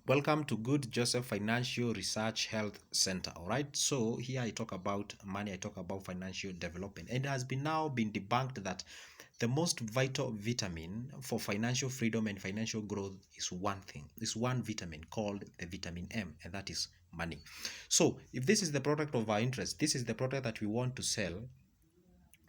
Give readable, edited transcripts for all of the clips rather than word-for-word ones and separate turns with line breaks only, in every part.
Welcome to Good Joseph Financial Research Health Center. All right. So here I talk about money. I talk about financial development. And it has been now been debunked that the most vital vitamin for financial freedom and financial growth is one thing. It's one vitamin called the vitamin M, and that is money. So if this is the product of our interest, this is the product that we want to sell,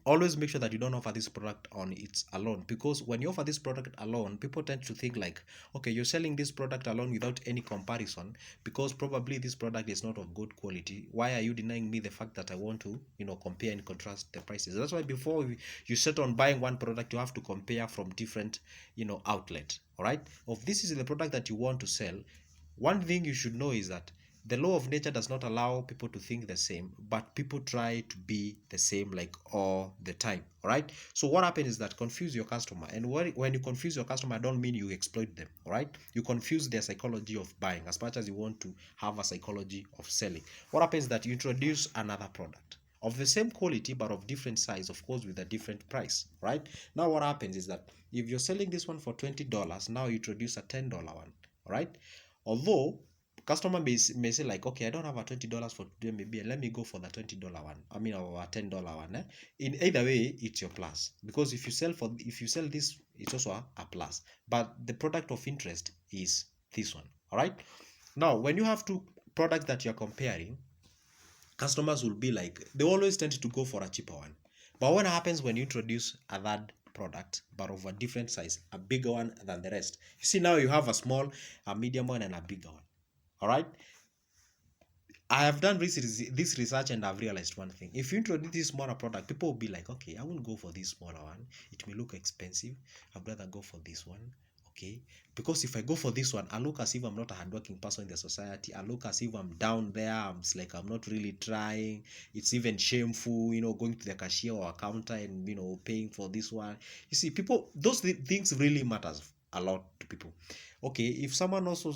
always make sure that you don't offer this product on its alone, because when you offer this product alone, people tend to think like, okay, you're selling this product alone without any comparison, because probably this product is not of good quality. Why are you denying me the fact that I want to compare and contrast the prices? That's why before you set on buying one product, you have to compare from different outlet. All right, if this is the product that you want to sell, one thing you should know is that the law of nature does not allow people to think the same, but people try to be the same like all the time. All right. So what happens is that confuse your customer, and when you confuse your customer, I don't mean you exploit them. All right. You confuse their psychology of buying as much as you want to have a psychology of selling. What happens is that you introduce another product of the same quality but of different size, of course, with a different price. Right. Now what happens is that if you're selling this one for $20, now you introduce a $10 one. All right. Although customer may say like, okay, I don't have a $20 for today, maybe let me go for the $20 one, I mean, or a $10 one. In either way, it's your plus, because if you sell this, it's also a plus, but the product of interest is this one. All right. Now when you have two products that you're comparing, customers will be like, they always tend to go for a cheaper one. But what happens when you introduce a third product but of a different size, a bigger one than the rest? You see, now you have a small, a medium one, and a bigger one. All right. I have done this research and I've realized one thing. If you introduce this smaller product, people will be like, okay, I won't go for this smaller one. It may look expensive. I'd rather go for this one. Okay. Because if I go for this one, I look as if I'm not a hardworking person in the society. I look as if I'm down there. It's like I'm not really trying. It's even shameful, going to the cashier or a counter and, paying for this one. You see, people, those things really matters a lot to people. Okay. If someone also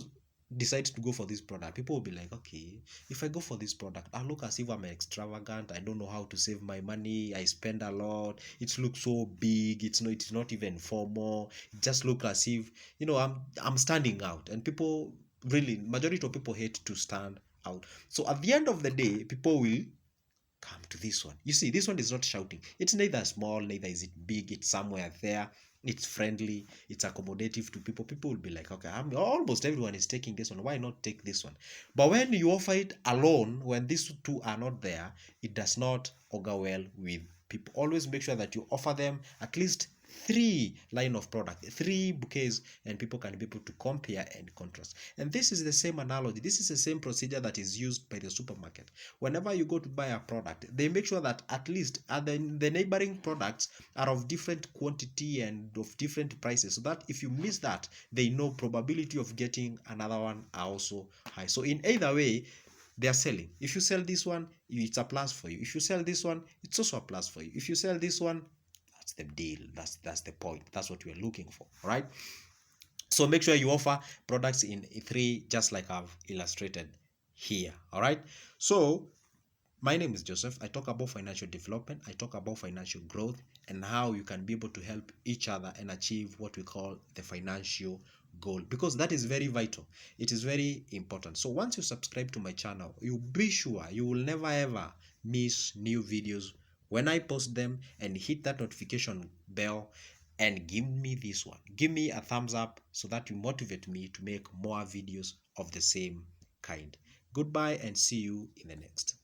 decides to go for this product, people will be like, okay, if I go for this product, I look as if I'm extravagant. I don't know how to save my money. I spend a lot. It looks so big. It's not even formal. It just looks as if I'm standing out. And people, really, majority of people hate to stand out. So at the end of the day, people will come to this one. You see, this one is not shouting. It's neither small, neither is it big. It's somewhere there. It's friendly. It's accommodative to people. People will be like, okay, almost everyone is taking this one. Why not take this one? But when you offer it alone, when these two are not there, it does not augur well with people. Always make sure that you offer them at least three line of product, three bouquets, and people can be able to compare and contrast. And this is the same analogy. This is the same procedure that is used by the supermarket. Whenever you go to buy a product, they make sure that at least the neighboring products are of different quantity and of different prices, so that if you miss that, they know probability of getting another one are also high. So in either way, they are selling. If you sell this one, it's a plus for you. If you sell this one, it's also a plus for you. If you sell this one, that's the deal. That's the point. That's what we're looking for. All right. So make sure you offer products in three, just like I've illustrated here. All right. So my name is Joseph. I talk about financial development. I talk about financial growth and how you can be able to help each other and achieve what we call the financial goal, because that is very vital. It is very important. So once you subscribe to my channel, you be sure you will never ever miss new videos when I post them, and hit that notification bell and give me this one. Give me a thumbs up so that you motivate me to make more videos of the same kind. Goodbye and see you in the next.